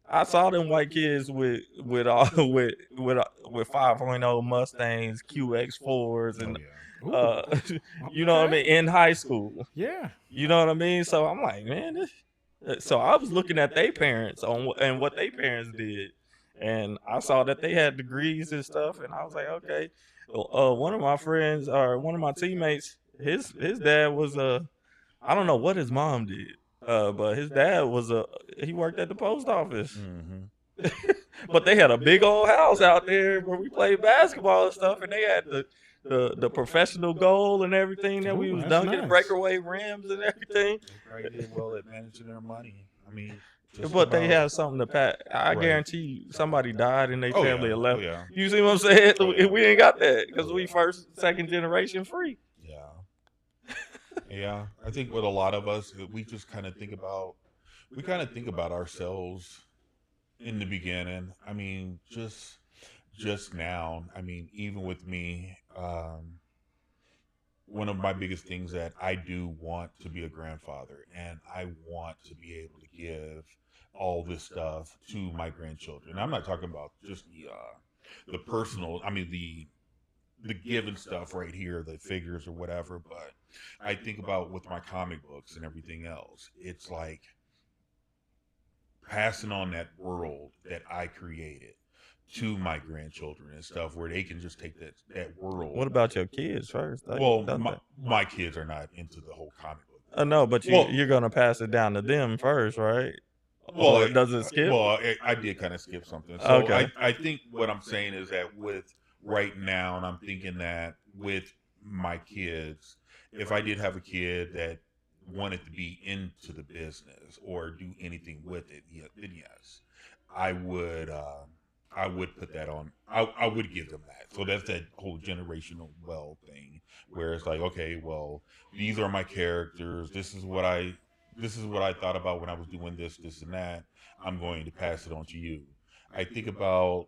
I saw them white kids with all with 5.0 Mustangs, QX4s, Oh and yeah. Ooh, you know what I okay. mean, in high school. Yeah. You know what I mean? So I'm like, man, so I was looking at their parents and what their parents did, and I saw that they had degrees and stuff, and I was like, okay. One of my friends or one of my teammates, his dad was I don't know what his mom did, but his dad was he worked at the post office. Mhm. But they had a big old house out there where we played basketball and stuff, and they had the professional goal and everything that we Oh, was that's dunking, nice. breakaway rims and everything. They probably did well at managing their money. I mean, just But they about. have something to pat. I Right. guarantee you, somebody died and their Oh family yeah. had Oh left. yeah. You see what I'm saying? Oh, yeah. We ain't got that because Oh, we yeah. first, second generation free. Yeah. Yeah. I think with a lot of us, we just kind of think about ourselves in the beginning. I mean, just now. I mean, even with me, one of my biggest things that I do want to be a grandfather, and I want to be able to give all this stuff to my grandchildren. I'm not talking about just the personal. I mean the given stuff right here, the figures or whatever. But I think about with my comic books and everything else. It's like passing on that world that I created to my grandchildren and stuff, where they can just take that world. What about your kids first? Well, my kids are not into the whole comic book. No, but Well- you're gonna pass it down to them first, right? Well, Or does it skip? Well, I did kind of skip something. So Okay. I think what I'm saying is that with right now, and I'm thinking that with my kids, if I did have a kid that wanted to be into the business or do anything with it, then yes, I would. I would put that on. I would give them that. So that's that whole generational well thing, where it's like, okay, well, these are my characters. This is what I thought about when I was doing this, and that. I'm going to pass it on to you. I think about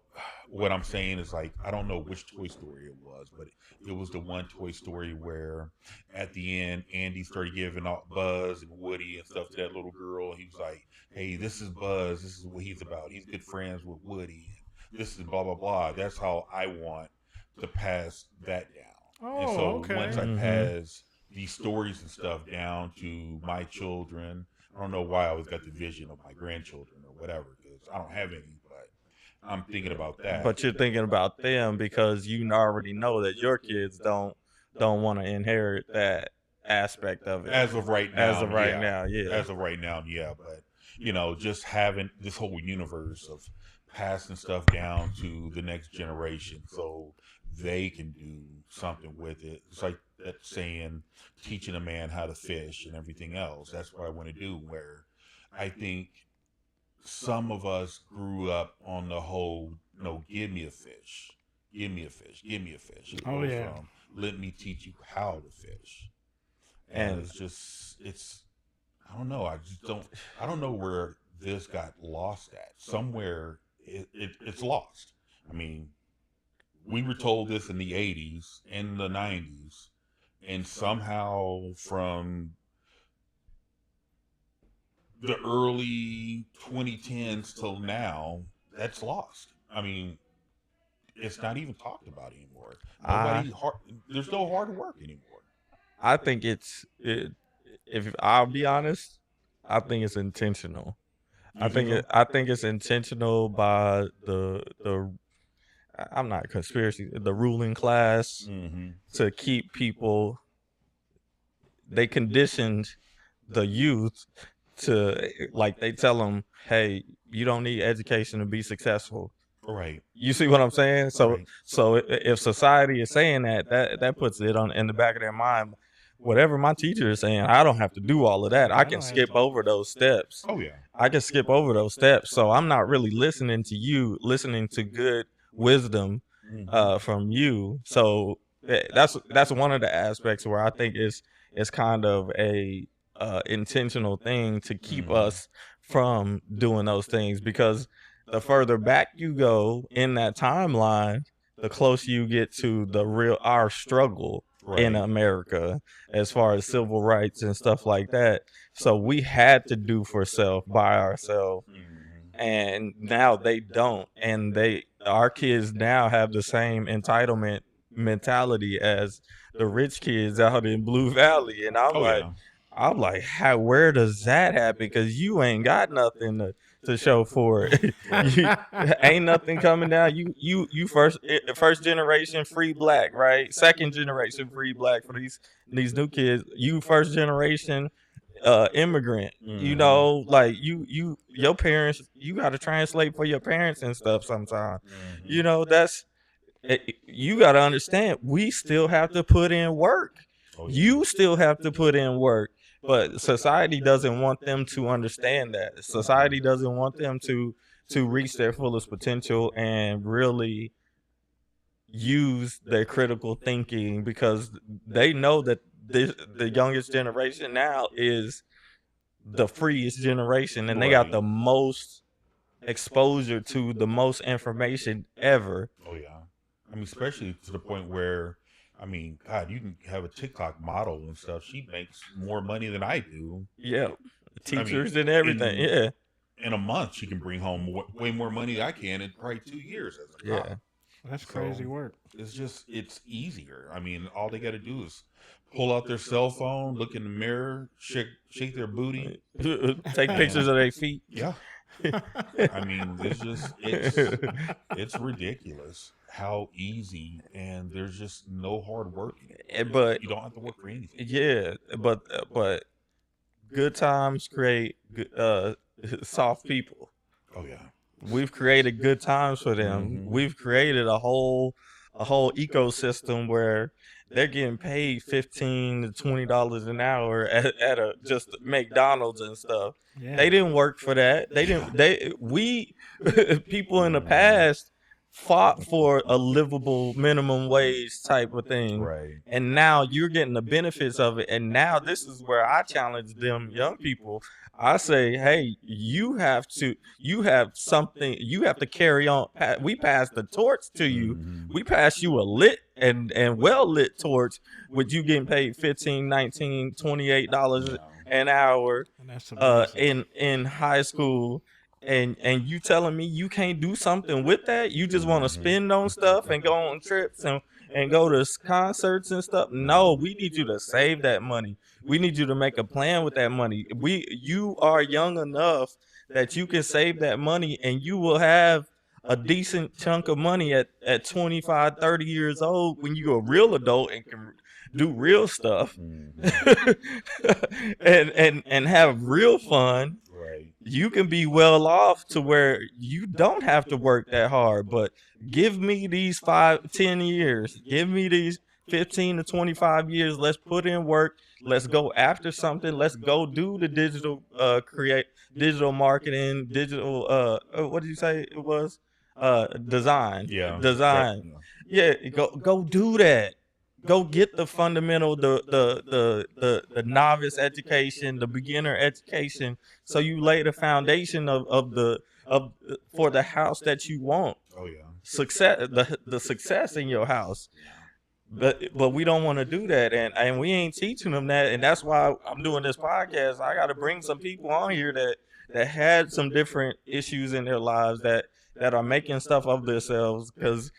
what I'm saying is like, I don't know which Toy Story it was, but it was the one Toy Story where at the end, Andy started giving out Buzz and Woody and stuff to that little girl. He was like, hey, this is Buzz. This is what he's about. He's good friends with Woody. This is blah, blah, blah. That's how I want to pass that down. And Oh, so okay. once I Mhm. pass these stories and stuff down to my children, I don't know why I always got the vision of my grandchildren or whatever, because I don't have any, but I'm thinking about that. But you're thinking about them because you already know that your kids don't want to inherit that aspect of it. As of right now, As of right yeah. now, yeah. As of right now, yeah. But just having this whole universe of passing stuff down to the next generation, so they can do something with it. It's like that saying, teaching a man how to fish and everything else. That's what I want to do. Where I think some of us grew up on the whole, no, give me a fish, give me a fish, give me a fish. It Oh, goes yeah. from let me teach you how to fish. And it's I don't know. I don't know where this got lost at. Somewhere it's lost. I mean, we were told this in the 80s, in the 90s, and somehow from the early 2010s till now, that's lost. I mean, it's not even talked about anymore. There's no hard work anymore. I think if I'll be honest, I think it's intentional. I think it's intentional by I'm not conspiracy, the ruling class Mm-hmm. to keep people. They conditioned the youth to, like, they tell them, hey, you don't need education to be successful. Right. You see what I'm saying? So Right. if society is saying that puts it on in the back of their mind. Whatever my teacher is saying, I don't have to do all of that. I can skip over those steps. Oh yeah. I can skip over those steps. So I'm not really listening to you, listening to good wisdom Mm-hmm. from you. So that's one of the aspects where I think it's kind of a intentional thing to keep us from doing those things, because the further back you go in that timeline, the closer you get to the real our struggle in Right. America as far as civil rights and stuff like that. So we had to do for self by ourselves, Mm-hmm. and now they don't, and our kids now have the same entitlement mentality as the rich kids out in Blue Valley. And Oh yeah. I'm like, how, where does that happen? Because you ain't got nothing to show for it. You ain't nothing coming down. You first generation free black, right? Second generation free black for these new kids. You first generation immigrant. You Mm-hmm. know, like your parents, you got to translate for your parents and stuff sometimes. Mm-hmm. You know, you got to understand, we still have to put in work. Oh yeah. You still have to put in work. But society doesn't want them to understand that. Society doesn't want them to reach their fullest potential and really use their critical thinking, because they know that the youngest generation now is the freest generation, and they got Right. the most exposure to the most information ever. Oh yeah. I mean, especially to the point where, I mean, God, you can have a TikTok model and stuff. She makes more money than I do. Yeah, I mean, teachers and everything. in Yeah, in a month, she can bring home way more money than I can in probably 2 years as a yeah, cop. That's So crazy work. it's easier. I mean, all they got to do is pull out their cell phone, look in the mirror, shake their booty, take pictures and of their feet. yeah. I mean, it's ridiculous how easy, and there's just no hard work anymore. But You don't have to work for anything. yeah, but good times create soft people. Oh yeah. We've created good times for them. Mm-hmm. We've created a whole ecosystem where they're getting paid $15 to $20 an hour at a just McDonald's and stuff. Yeah. They didn't work for that. Yeah. We people in the Mhm. past fought for a livable minimum wage type of thing. Right. And now you're getting the benefits of it. And now this is where I challenge them young people. I say, hey, you have something, you have to carry on. We pass the torch to you. Mhm. We pass you a lit and well lit torch with you getting paid $15, $19, $28 Yeah. an hour And that's amazing. in high school. And you telling me you can't do something with that? You just want to Mhm. spend on stuff and go on trips and go to concerts and stuff? No, we need you to save that money. We need you to make a plan with that money. You are young enough that you can save that money, and you will have a decent chunk of money at 25, 30 years old when you're a real adult and can do real stuff. Mhm. And have real fun. Right. You can be well off to where you don't have to work that hard. But give me these 5, 10 years. Give me these 15 to 25 years. Let's put in work. Let's go after something. Let's go do the digital marketing, digital what did you say it was? Design. Yeah. Design. Yeah, go do that. Go get the fundamental, the novice education, the beginner education, so you lay the foundation of for the house that you want. Oh yeah. Success, the success in your house. But we don't want to do that, and we ain't teaching them that, and that's why I'm doing this podcast. I got to bring some people on here that had some different issues in their lives that are making stuff of themselves, because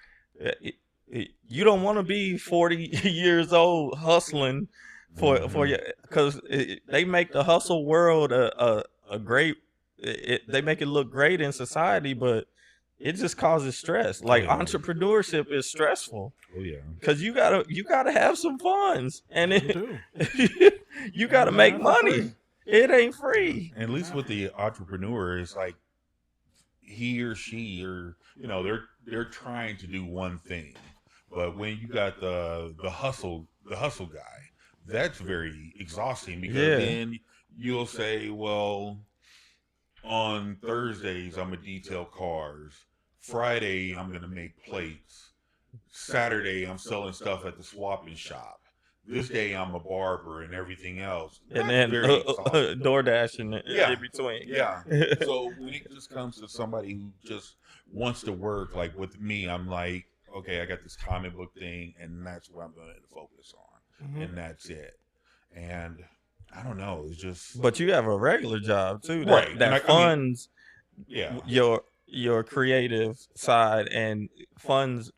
you don't want to be 40 years old hustling for your, because they make the hustle world a great, they make it look great in society, but it just causes stress. Like, yeah. entrepreneurship is stressful Oh yeah. because you gotta have some funds, and You do. you gotta It's make not for money. free. It ain't free. And at least with the entrepreneur, it's like he or she, or they're trying to do one thing, but when you got the hustle guy, that's very exhausting, because Yeah. then you'll say, well, on Thursdays I'm gonna detail cars Friday I'm gonna make plates. Saturday I'm selling stuff at the swapping shop. This day I'm a barber and everything else. And That's then very exhausting. DoorDash in Yeah, between. yeah. So when it just comes to somebody who just wants to work, like with me, I'm like, okay, I got this comic book thing, and that's what I'm going to focus on, and that's it. And I don't know, it's just But you have a regular job too right. that And I mean, funds yeah, your creative side and funds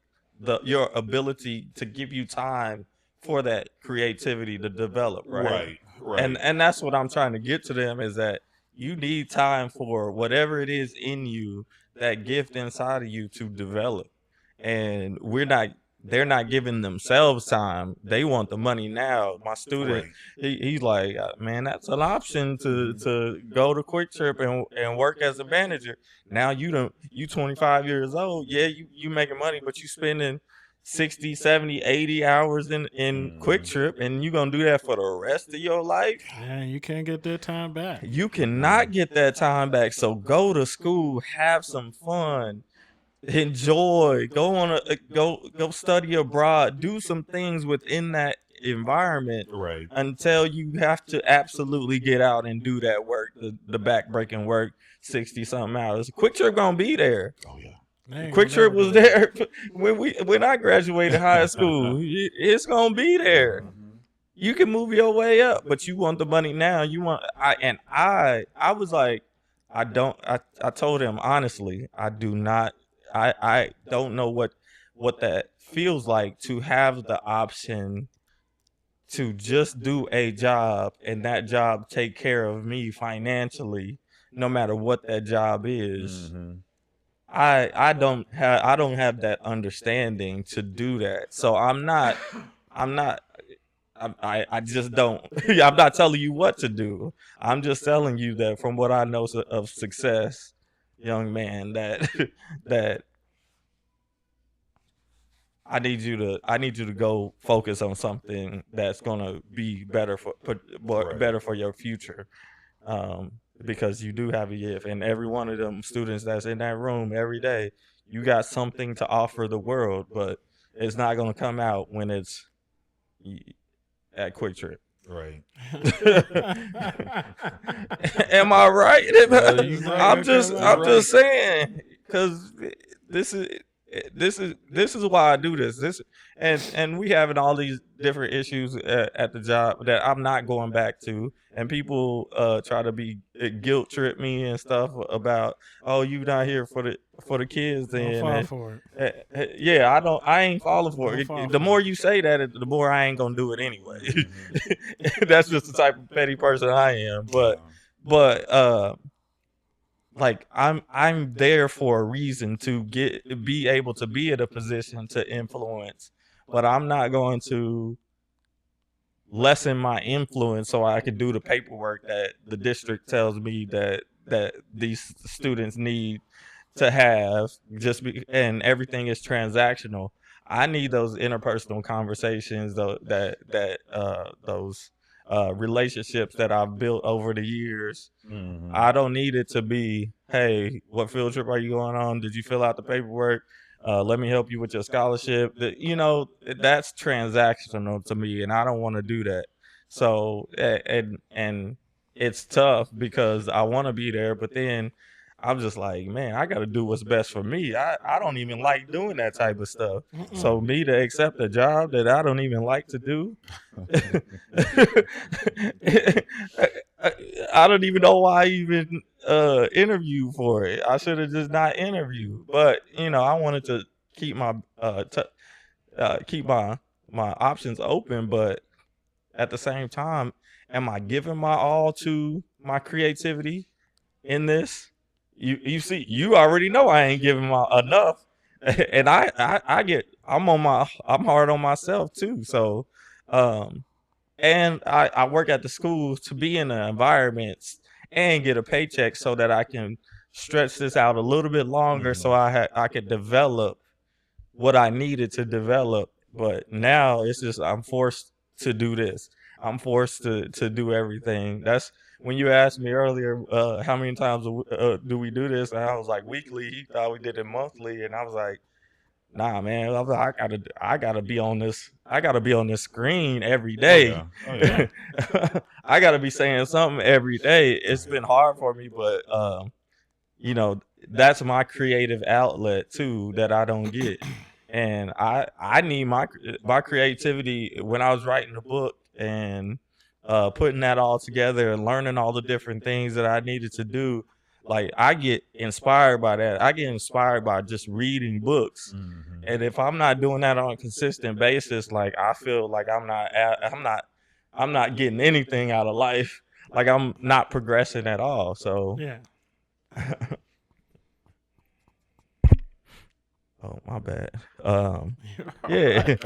your ability to give you time for that creativity to develop, right? right. And that's what I'm trying to get to them is that you need time for whatever it is in you, that gift inside of you to develop. And they're not giving themselves time. They want the money now. My student, Right. he's like, man, that's an option to go to Quick Trip and work as a manager. Now you 25 years old. Yeah, you making money, but you spending 60, 70, 80 hours in Quick Trip, and you're gonna do that for the rest of your life. Yeah, you can't get that time back. You cannot get that time back. So go to school, have some fun, enjoy, go study abroad, do some things within that environment Right. until you have to absolutely get out and do that work, the back-breaking work, 60 something hours. Quick Trip gonna be there. Oh yeah. They ain't Quick gonna Trip never was do that. there when I graduated high school. It's gonna be there. You can move your way up, but you want the money now. You want I was like, I told him honestly, I don't know what that feels like to have the option to just do a job and that job take care of me financially, no matter what that job is. I don't have that understanding to do that. So I'm not I just don't. I'm not telling you what to do. I'm just telling you that from what I know of success, young man, that that I need you to go focus on something that's gonna be better better for your future. Because you do have a gift, and every one of them students that's in that room every day, you got something to offer the world, but it's not gonna come out when it's at Quick Trip. Right. Am I right? I'm right. just saying, because this is this is why I do this. And we having all these different issues at the job that I'm not going back to, and people try to be guilt trip me and stuff about, oh, you not here for the kids. Don't fall for it. Yeah, I ain't falling for Don't it. fall The for more it. you say that, the more I ain't gonna do it anyway. That's just the type of petty person I am. But like I'm there for a reason to be able to be in a position to influence, but I'm not going to lessen my influence so I can do the paperwork that the district tells me that these students need to have, and everything is transactional. I need those interpersonal conversations, those relationships that I've built over the years. I don't need it to be, hey, what field trip are you going on? Did you fill out the paperwork? Let me help you with your scholarship. That's transactional to me, and I don't want to do that. So, and it's tough because I want to be there, but then I'm just like, man, I got to do what's best for me. I don't even like doing that type of stuff. So me to accept a job that I don't even like to do, I don't even know why I even interview for it. I should have just not interviewed. But I wanted to keep my keep my options open. But at the same time, am I giving my all to my creativity in this? You already know I ain't giving my enough, and I'm hard on myself too. So, and I work at the schools to be in the environments and get a paycheck so that I can stretch this out a little bit longer, so I could develop what I needed to develop. But now it's just I'm forced to do this. I'm forced to do everything. That's when you asked me earlier, how many times do we do this? And I was like weekly. He thought we did it monthly, and I was like, nah, man. I was like, I gotta be on this. I gotta be on this screen every Oh day. yeah. Oh yeah. I gotta be saying something every day. It's been hard for me, but you know, that's my creative outlet too that I don't get. And I need my creativity when I was writing the book and putting that all together and learning all the different things that I needed to do. Like I get inspired by that. I get inspired by just reading books. Mhm. And if I'm not doing that on a consistent basis, like I feel like I'm not getting anything out of life. Like I'm not progressing at all. So Yeah. oh, my bad. You're Yeah.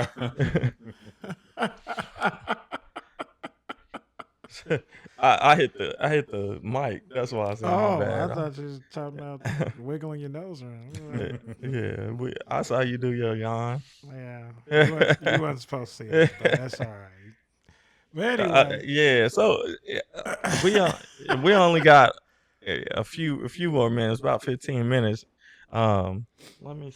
I hit the mic. That's why I said my Oh, I bad. thought you was talking about wiggling your nose around. Yeah, I saw you do your yawn. Yeah, you wasn't supposed to see that, but that's all right. But anyway, Yeah, so we only got a few more minutes, about 15 minutes. Let me